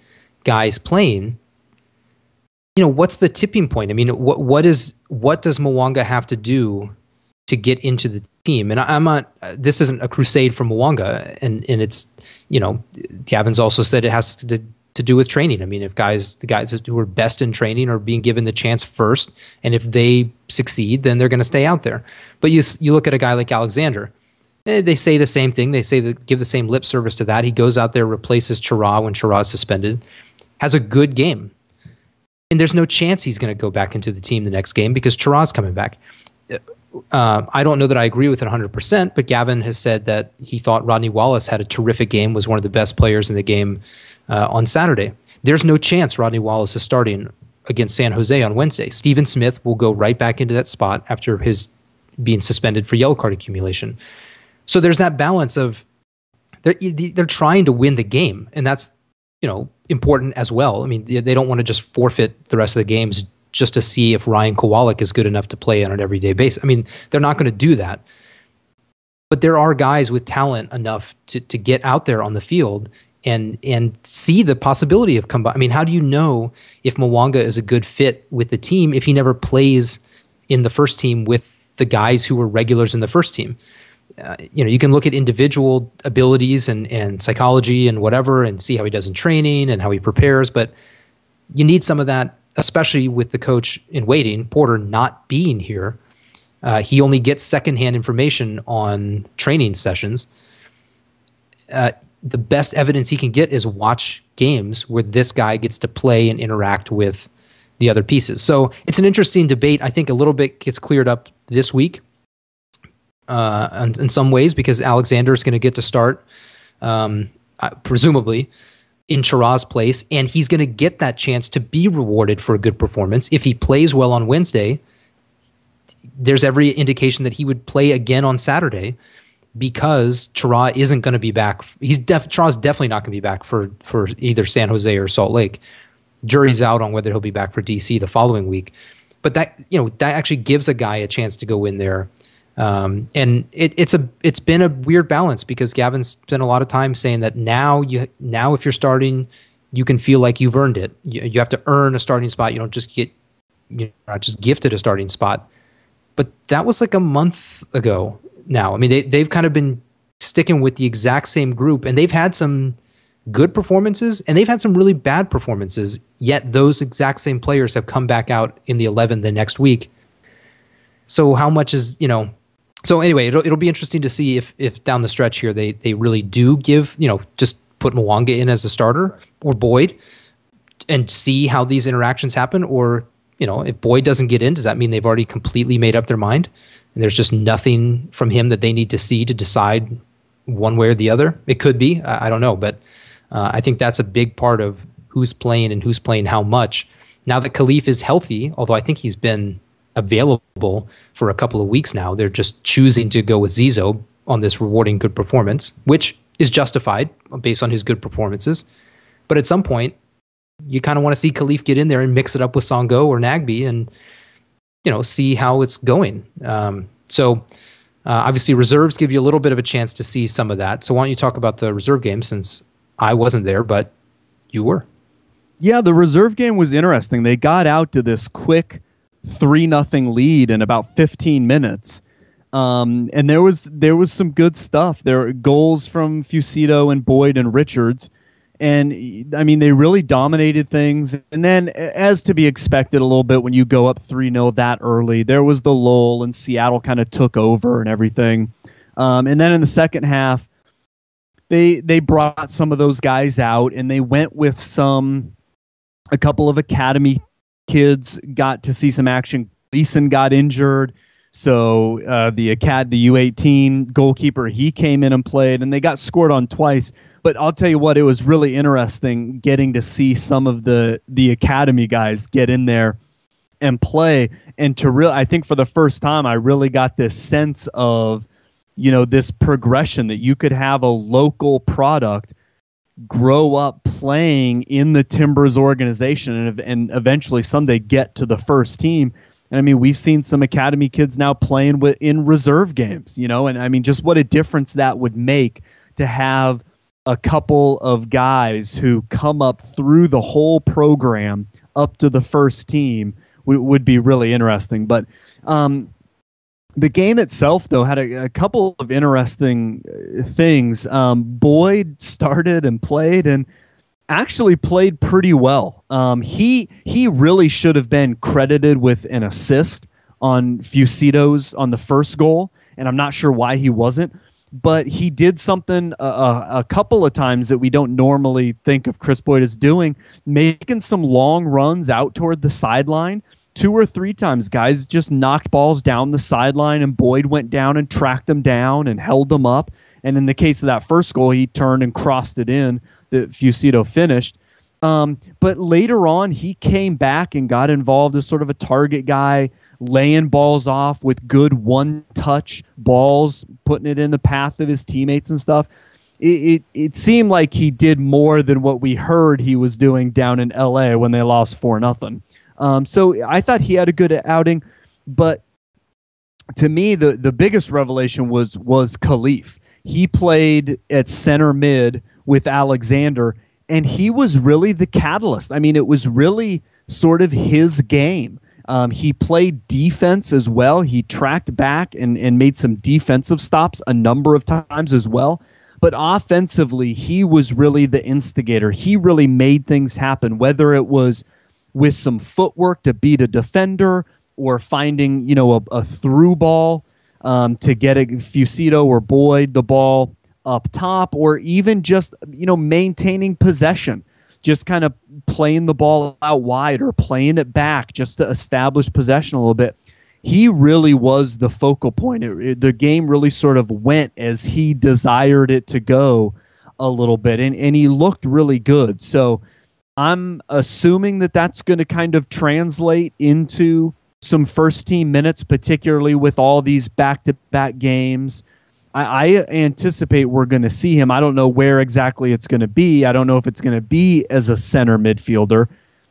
guys playing, what's the tipping point? I mean, what does Mwanga have to do to get into the team? And I'm not, this isn't a crusade for Mwanga, and it's, Gavin's also said it has to do with training. I mean, if the guys who are best in training are being given the chance first, and if they succeed, then they're going to stay out there. But you look at a guy like Alexander. They say the same thing. They give the same lip service to that. He goes out there, replaces Chara when Chara is suspended, has a good game. And there's no chance he's going to go back into the team the next game because Chara's coming back. I don't know that I agree with it 100%, but Gavin has said that he thought Rodney Wallace had a terrific game, was one of the best players in the game on Saturday. There's no chance Rodney Wallace is starting against San Jose on Wednesday. Steven Smith will go right back into that spot after his being suspended for yellow card accumulation. So there's that balance of they're trying to win the game, and that's important as well. I mean, they don't want to just forfeit the rest of the games just to see if Ryan Kowalik is good enough to play on an everyday basis. I mean, they're not going to do that. But there are guys with talent enough to get out there on the field and see the possibility of combine. I mean, how do you know if Mwanga is a good fit with the team if he never plays in the first team with the guys who were regulars in the first team? You can look at individual abilities and psychology and whatever and see how he does in training and how he prepares, but you need some of that, especially with the coach in waiting, Porter, not being here. He only gets secondhand information on training sessions. The best evidence he can get is watch games where this guy gets to play and interact with the other pieces. So it's an interesting debate. I think a little bit gets cleared up this week. In some ways, because Alexander is going to get to start, presumably, in Chara's place, and he's going to get that chance to be rewarded for a good performance. If he plays well on Wednesday, there's every indication that he would play again on Saturday because Chara isn't going to be back. Chara's definitely not going to be back for either San Jose or Salt Lake. Jury's out on whether he'll be back for DC the following week. But that actually gives a guy a chance to go in there. And it's been a weird balance because Gavin's spent a lot of time saying that now if you're starting, you can feel like you've earned it. You have to earn a starting spot. You don't just get not just gifted a starting spot. But that was like a month ago now. I mean, they've kind of been sticking with the exact same group, and they've had some good performances and they've had some really bad performances. Yet those exact same players have come back out in the 11 the next week. So how much is So anyway, it'll be interesting to see if down the stretch here they really do give, just put Mwanga in as a starter or Boyd and see how these interactions happen. Or, if Boyd doesn't get in, does that mean they've already completely made up their mind and there's just nothing from him that they need to see to decide one way or the other? It could be. I don't know. But I think that's a big part of who's playing and who's playing how much. Now that Khalif is healthy, although I think he's been available for a couple of weeks now, they're just choosing to go with Zizo on this rewarding good performance, which is justified based on his good performances. But at some point, you kind of want to see Khalif get in there and mix it up with Songo'o or Nagbe and, see how it's going. So obviously reserves give you a little bit of a chance to see some of that. So why don't you talk about the reserve game, since I wasn't there, but you were. Yeah, the reserve game was interesting. They got out to this quick 3-0 lead in about 15 minutes. And there was some good stuff. There were goals from Fucito and Boyd and Richards. And I mean, they really dominated things. And then, as to be expected a little bit, when you go up 3-0 that early, there was the lull and Seattle kind of took over and everything. And then in the second half, they brought some of those guys out and they went with a couple of academy kids, got to see some action. Gleason got injured. So the U18 goalkeeper, he came in and played, and they got scored on twice. But I'll tell you what, it was really interesting getting to see some of the academy guys get in there and play. And I think for the first time, I really got this sense of, this progression that you could have a local product grow up playing in the Timbers organization and eventually someday get to the first team. And I mean, we've seen some academy kids now playing in reserve games, and I mean, just what a difference that would make to have a couple of guys who come up through the whole program up to the first team would be really interesting. But the game itself, though, had a couple of interesting things. Boyd started and played and actually played pretty well. He really should have been credited with an assist on Fucito's on the first goal, and I'm not sure why he wasn't. But he did something a couple of times that we don't normally think of Kris Boyd as doing, making some long runs out toward the sideline. 2 or 3 times, guys just knocked balls down the sideline, and Boyd went down and tracked them down and held them up. And in the case of that first goal, he turned and crossed it in that Fucito finished. But later on, he came back and got involved as sort of a target guy, laying balls off with good one-touch balls, putting it in the path of his teammates and stuff. It seemed like he did more than what we heard he was doing down in L.A. when they lost 4-0. So I thought he had a good outing, but to me, the biggest revelation was Khalif. He played at center mid with Alexander, and he was really the catalyst. I mean, it was really sort of his game. He played defense as well. He tracked back and made some defensive stops a number of times as well. But offensively, he was really the instigator. He really made things happen, whether it was with some footwork to beat a defender or finding, a through ball to get a Fucito or Boyd the ball up top, or even just, maintaining possession, just kind of playing the ball out wide or playing it back just to establish possession a little bit. He really was the focal point. The game really sort of went as he desired it to go a little bit, and he looked really good. So I'm assuming that that's going to kind of translate into some first-team minutes, particularly with all these back-to-back games. I anticipate we're going to see him. I don't know where exactly it's going to be. I don't know if it's going to be as a center midfielder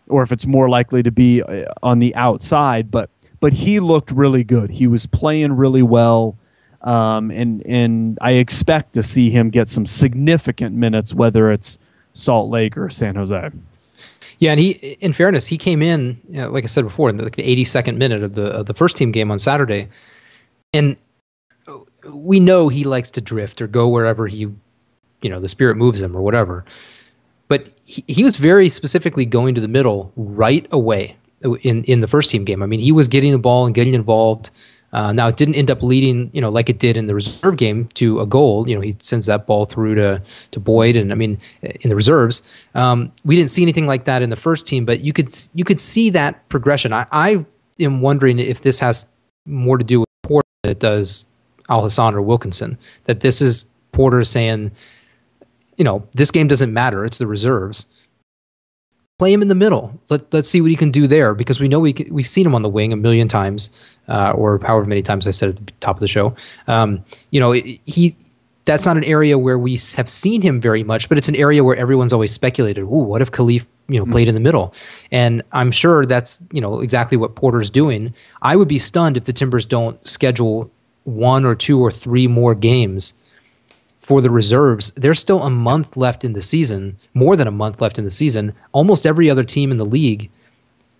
or if it's more likely to be on the outside, but he looked really good. He was playing really well, and I expect to see him get some significant minutes, whether it's Salt Lake or San Jose. Yeah, and he, in fairness, he came in, like I said before, in the 82nd minute of the first team game on Saturday, and we know he likes to drift or go wherever the spirit moves him or whatever. But he was very specifically going to the middle right away in the first team game. I mean, he was getting the ball and getting involved. Now, it didn't end up leading, like it did in the reserve game, to a goal. He sends that ball through to Boyd, and I mean, in the reserves, we didn't see anything like that in the first team. But you could see that progression. I am wondering if this has more to do with Porter than it does Al Hassan or Wilkinson. That this is Porter saying, this game doesn't matter. It's the reserves. Play him in the middle. Let's see what he can do there, because we know we've seen him on the wing a million times, or however many times I said at the top of the show. That's not an area where we have seen him very much, but it's an area where everyone's always speculated, ooh, what if Khalif played in the middle? And I'm sure that's exactly what Porter's doing. I would be stunned if the Timbers don't schedule 1 or 2 or 3 more games for the reserves. There's still a month left in the season, more than a month left in the season. Almost every other team in the league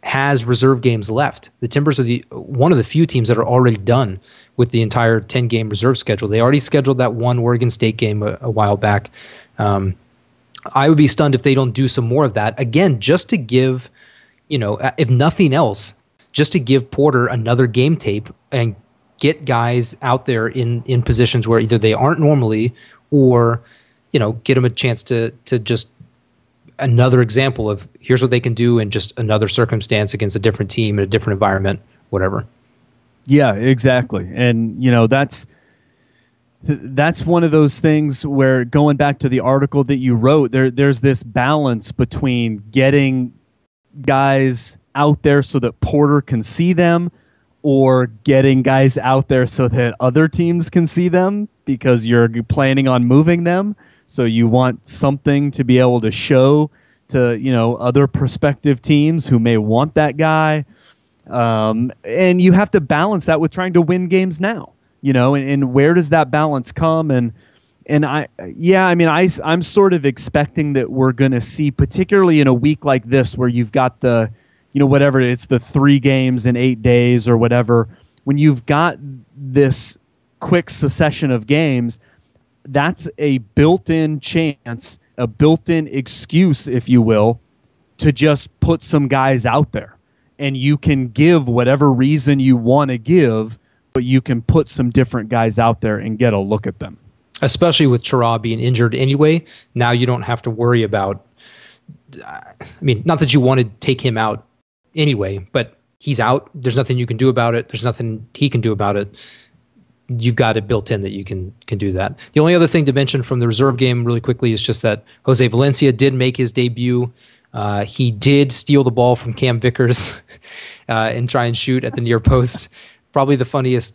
has reserve games left. The Timbers are one of the few teams that are already done with the entire 10-game reserve schedule. They already scheduled that one Oregon State game a while back. I would be stunned if they don't do some more of that. Again, just to give, if nothing else, just to give Porter another game tape and get guys out there in positions where either they aren't normally, or, get them a chance to just another example of here's what they can do in just another circumstance against a different team in a different environment, whatever. Yeah, exactly. And, that's one of those things where, going back to the article that you wrote, there's this balance between getting guys out there so that Porter can see them, or getting guys out there so that other teams can see them, because you're planning on moving them. So you want something to be able to show to, other prospective teams who may want that guy. And you have to balance that with trying to win games now. And where does that balance come? I'm sort of expecting that we're going to see, particularly in a week like this, where you've got the, whatever, it's the 3 games in 8 days or whatever, when you've got this quick succession of games, that's a built-in chance, a built-in excuse, if you will, to just put some guys out there. And you can give whatever reason you want to give, but you can put some different guys out there and get a look at them. Especially with Chara being injured anyway, now you don't have to worry about, not that you want to take him out anyway, but he's out. There's nothing you can do about it. There's nothing he can do about it. You've got it built in that you can do that. The only other thing to mention from the reserve game really quickly is just that Jose Valencia did make his debut. He did steal the ball from Cam Vickers and try and shoot at the near post. Probably the funniest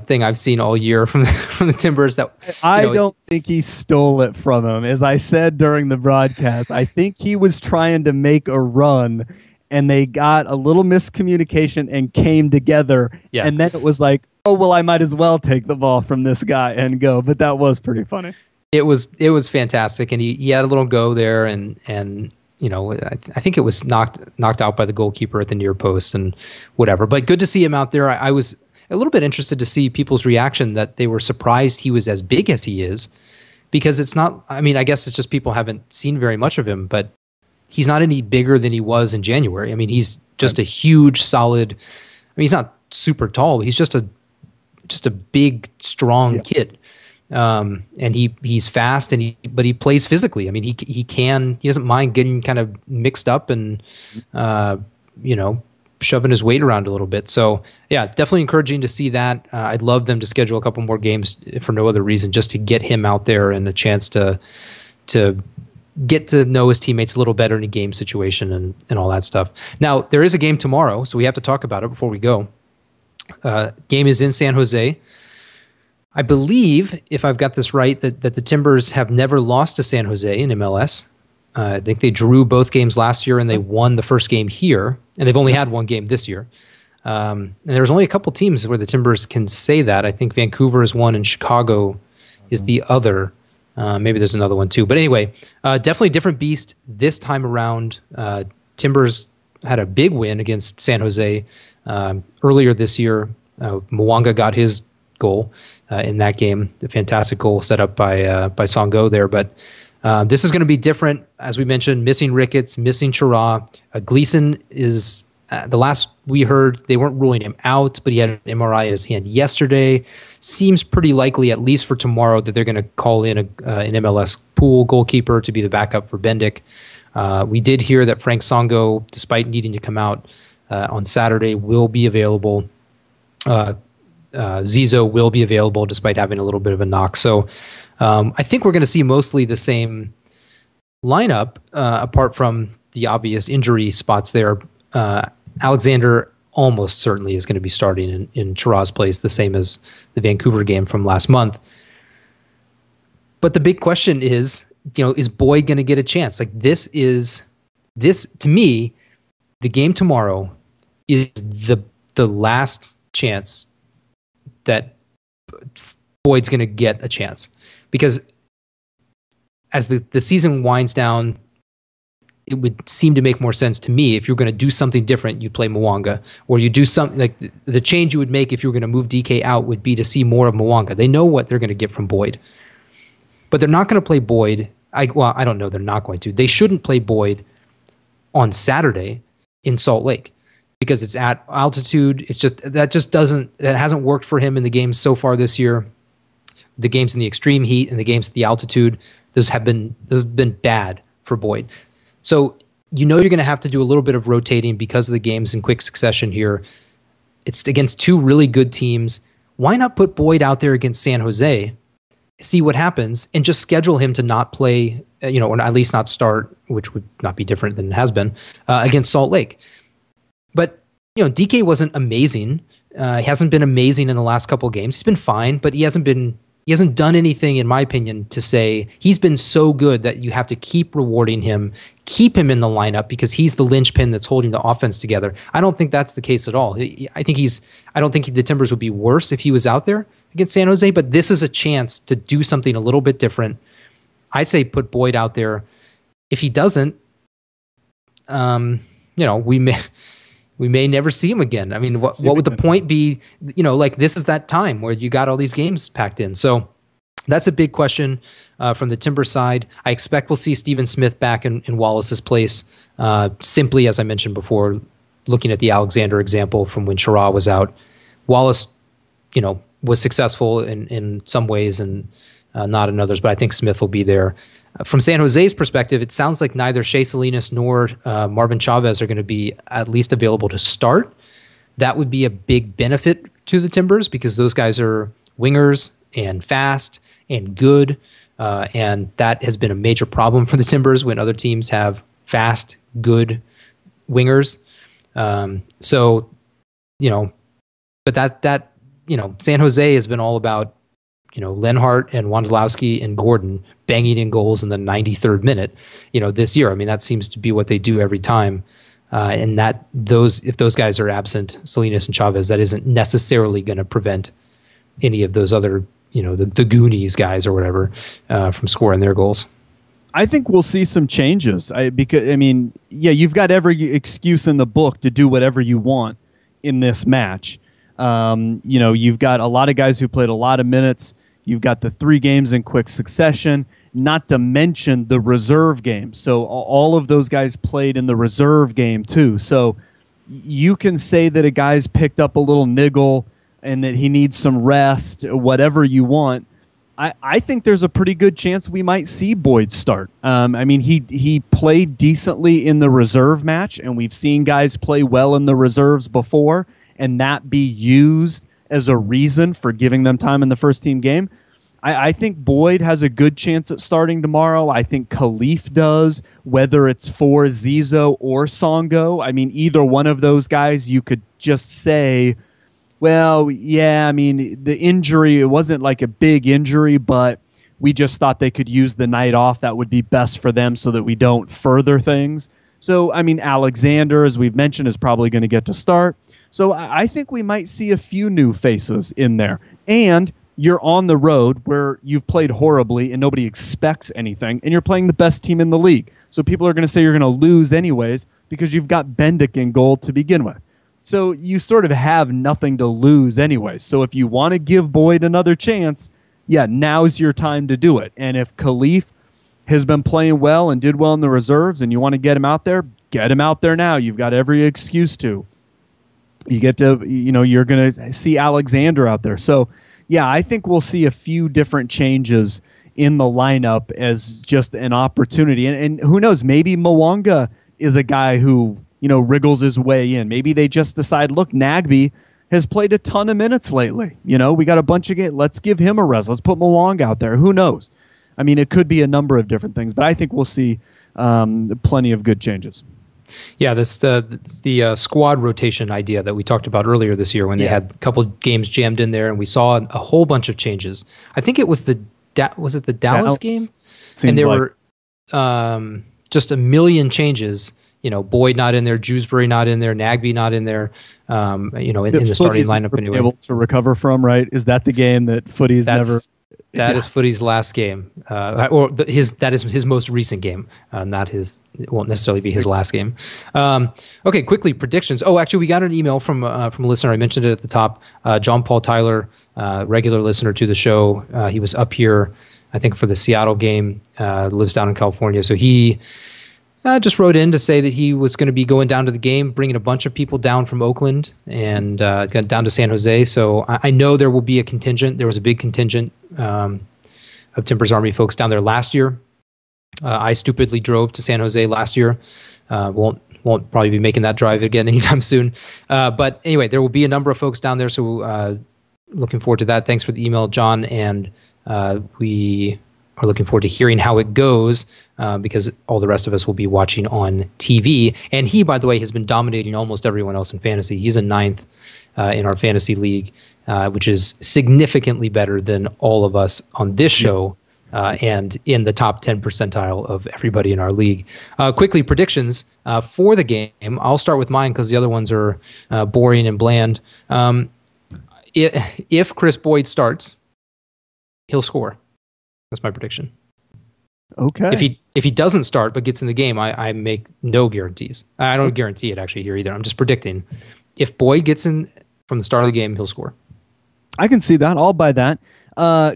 thing I've seen all year from the Timbers. That I don't think he stole it from him. As I said during the broadcast, I think he was trying to make a run, and they got a little miscommunication and came together. Yeah. And then it was like, oh, well, I might as well take the ball from this guy and go. But that was pretty funny. It was fantastic, and he had a little go there, and I think it was knocked out by the goalkeeper at the near post and whatever. But good to see him out there. I was a little bit interested to see people's reaction, that they were surprised he was as big as he is, because it's not, I guess it's just people haven't seen very much of him, but he's not any bigger than he was in January. He's just a huge, solid, he's not super tall. He's just a big, strong kid. And he's fast, and but he plays physically. He doesn't mind getting kind of mixed up and, shoving his weight around a little bit. So yeah, definitely encouraging to see that. I'd love them to schedule a couple more games for no other reason, just to get him out there and a chance to get to know his teammates a little better in a game situation and all that stuff. Now, there is a game tomorrow, so we have to talk about it before we go. Game is in San Jose. I believe, if I've got this right, that the Timbers have never lost to San Jose in MLS. I think they drew both games last year, and they won the first game here, and they've only had one game this year. And there's only a couple teams where the Timbers can say that. I think Vancouver is one, and Chicago is the other. Maybe there's another one too. But anyway, definitely a different beast this time around. Timbers had a big win against San Jose earlier this year. Mwanga got his goal in that game. A fantastic goal set up by Songo'o there. But this is going to be different. As we mentioned, missing Ricketts, missing Chara. Gleason is, the last we heard, they weren't ruling him out, but he had an MRI in his hand yesterday. Seems pretty likely, at least for tomorrow, that they're going to call in an MLS pool goalkeeper to be the backup for Bendik. We did hear that Franck Songo'o, despite needing to come out on Saturday, will be available. Zizo will be available despite having a little bit of a knock. So I think we're going to see mostly the same lineup, apart from the obvious injury spots there. Alexander almost certainly is going to be starting in Chara's place, the same as the Vancouver game from last month. But the big question is, is Boyd going to get a chance? Like this to me, the game tomorrow is the last chance that Boyd's going to get a chance, because as the season winds down, it would seem to make more sense to me, if you're going to do something different, you play Mwanga, or you do something like the change you would make if you were going to move DK out would be to see more of Mwanga. They know what they're going to get from Boyd, but they're not going to play Boyd I don't know. They're not going to. They shouldn't play Boyd on Saturday in Salt Lake because it's at altitude. It's just that hasn't worked for him in the games so far this year. The games in the extreme heat and the games at the altitude, those have been bad for Boyd. So you're going to have to do a little bit of rotating because of the games in quick succession here. It's against two really good teams. Why not put Boyd out there against San Jose, see what happens, and just schedule him to not play, or at least not start, which would not be different than it has been, against Salt Lake. But, DK wasn't amazing. He hasn't been amazing in the last couple of games. He's been fine, but he hasn't done anything, in my opinion, to say he's been so good that you have to keep rewarding him, keep him in the lineup because he's the linchpin that's holding the offense together. I don't think that's the case at all. I don't think the Timbers would be worse if he was out there against San Jose, but this is a chance to do something a little bit different. I say put Boyd out there. If he doesn't, we may never see him again. I mean, what would the point be? This is that time where you got all these games packed in. So that's a big question from the Timber side. I expect we'll see Stephen Smith back in Wallace's place. Simply, as I mentioned before, looking at the Alexander example from when Sherrod was out, Wallace, was successful in some ways and not in others, but I think Smith will be there. From San Jose's perspective, it sounds like neither Shea Salinas nor Marvin Chavez are going to be at least available to start. That would be a big benefit to the Timbers because those guys are wingers and fast and good, and that has been a major problem for the Timbers when other teams have fast, good wingers. But that San Jose has been all about Lenhart and Wondolowski and Gordon banging in goals in the 93rd minute, this year. I mean, that seems to be what they do every time. And if those guys are absent, Salinas and Chavez, that isn't necessarily going to prevent any of those other, the Goonies guys or whatever, from scoring their goals. I think we'll see some changes you've got every excuse in the book to do whatever you want in this match. You've got a lot of guys who played a lot of minutes. You've got the 3 games in quick succession, not to mention the reserve game. So all of those guys played in the reserve game too. So you can say that a guy's picked up a little niggle and that he needs some rest, whatever you want. I think there's a pretty good chance we might see Boyd start. He played decently in the reserve match, and we've seen guys play well in the reserves before, and that be used as a reason for giving them time in the first team game. I think Boyd has a good chance at starting tomorrow. I think Khalif does, whether it's for Zizo or Songo'o. Either one of those guys, you could just say, well, yeah, the injury, it wasn't like a big injury, but we just thought they could use the night off. That would be best for them so that we don't further things. So, Alexander, as we've mentioned, is probably going to get to start. So I think we might see a few new faces in there. And you're on the road where you've played horribly and nobody expects anything, and you're playing the best team in the league. So people are going to say you're going to lose anyways because you've got Bendik in goal to begin with. So you sort of have nothing to lose anyway. So if you want to give Boyd another chance, now's your time to do it. And if Khalif has been playing well and did well in the reserves and you want to get him out there, get him out there now. You've got every excuse to. You get to, you're going to see Alexander out there. So, I think we'll see a few different changes in the lineup as just an opportunity. And who knows, maybe Mwanga is a guy who, wriggles his way in. Maybe they just decide, look, Nagbe has played a ton of minutes lately. We got a bunch of games. Let's give him a rest. Let's put Mwanga out there. Who knows? It could be a number of different things, but I think we'll see plenty of good changes. Yeah, that's the squad rotation idea that we talked about earlier this year when they had a couple games jammed in there, and we saw a whole bunch of changes. I think it was the Dallas game, and there were just a million changes. Boyd not in there, Jewsbury not in there, Nagbe not in there. In the starting lineup anyway. Able to recover from, right? Is that the game that Footy's never? That is Footy's last game, that is his most recent game. Not his. It won't necessarily be his last game. Okay, quickly predictions. Oh, actually, we got an email from a listener. I mentioned it at the top. John Paul Tyler, regular listener to the show. He was up here I think, for the Seattle game. Lives down in California. So he just wrote in to say that he was going to be going down to the game, bringing a bunch of people down from Oakland and got down to San Jose. So I know there will be a contingent. There was a big contingent of Timbers Army folks down there last year. I stupidly drove to San Jose last year. Won't probably be making that drive again anytime soon. But anyway, there will be a number of folks down there. So looking forward to that. Thanks for the email, John. And we are looking forward to hearing how it goes because all the rest of us will be watching on TV. And he, by the way, has been dominating almost everyone else in fantasy. He's in 9th in our fantasy league, which is significantly better than all of us on this show. And in the top 10 percentile of everybody in our league. Quickly, predictions for the game. I'll start with mine because the other ones are boring and bland. If Kris Boyd starts, he'll score. That's my prediction. Okay. If he doesn't start but gets in the game, I make no guarantees. I don't guarantee it actually here either. I'm just predicting. If Boyd gets in from the start of the game, he'll score. I can see that. I'll buy that.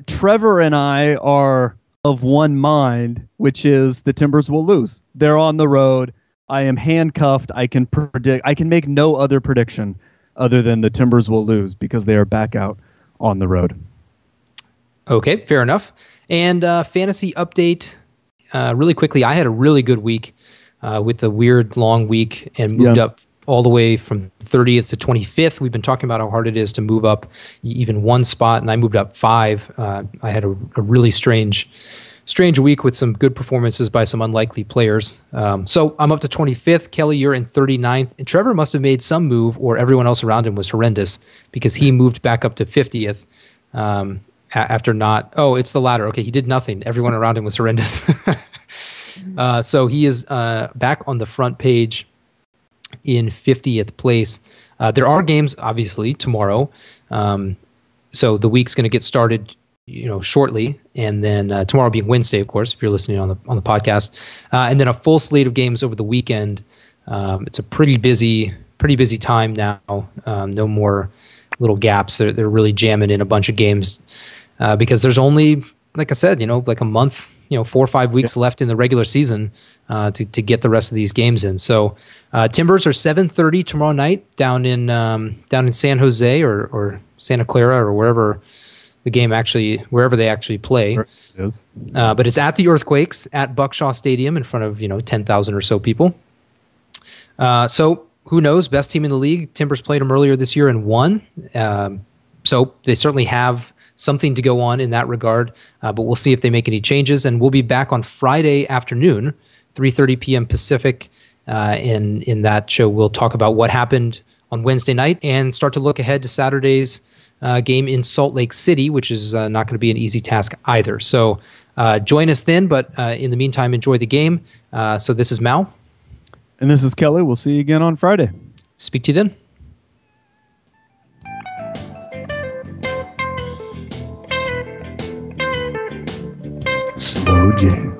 Trevor and I are of one mind, which is the Timbers will lose. They're on the road. I am handcuffed. I can make no other prediction other than the Timbers will lose because they are back out on the road. Okay, fair enough. And fantasy update, really quickly. I had a really good week with the weird long week and moved up all the way from 30th to 25th. We've been talking about how hard it is to move up even one spot, and I moved up 5. I had a really strange week with some good performances by some unlikely players. So I'm up to 25th. Kelly, you're in 39th. And Trevor must have made some move, or everyone else around him was horrendous because he moved back up to 50th after not... Oh, it's the latter. Okay, he did nothing. Everyone around him was horrendous. So he is back on the front page in 50th place. There are games, obviously, tomorrow. So the week's going to get started, shortly, and then tomorrow being Wednesday, of course, if you're listening on the podcast, and then a full slate of games over the weekend. It's a pretty busy time now. No more little gaps. They're really jamming in a bunch of games because there's only, like I said, like a month, 4 or 5 weeks left in the regular season to get the rest of these games in. So Timbers are 7:30 tomorrow night down in San Jose or Santa Clara or wherever they actually play. It is. But it's at the Earthquakes at Buckshaw Stadium in front of 10,000 or so people. So who knows? Best team in the league. Timbers played them earlier this year and won. So they certainly have something to go on in that regard. But we'll see if they make any changes. And we'll be back on Friday afternoon, 3:30 p.m. Pacific. In that show, we'll talk about what happened on Wednesday night and start to look ahead to Saturday's game in Salt Lake City, which is not going to be an easy task either. So join us then, but in the meantime, enjoy the game. So this is Mal. And this is Kelly. We'll see you again on Friday. Speak to you then. Slow J.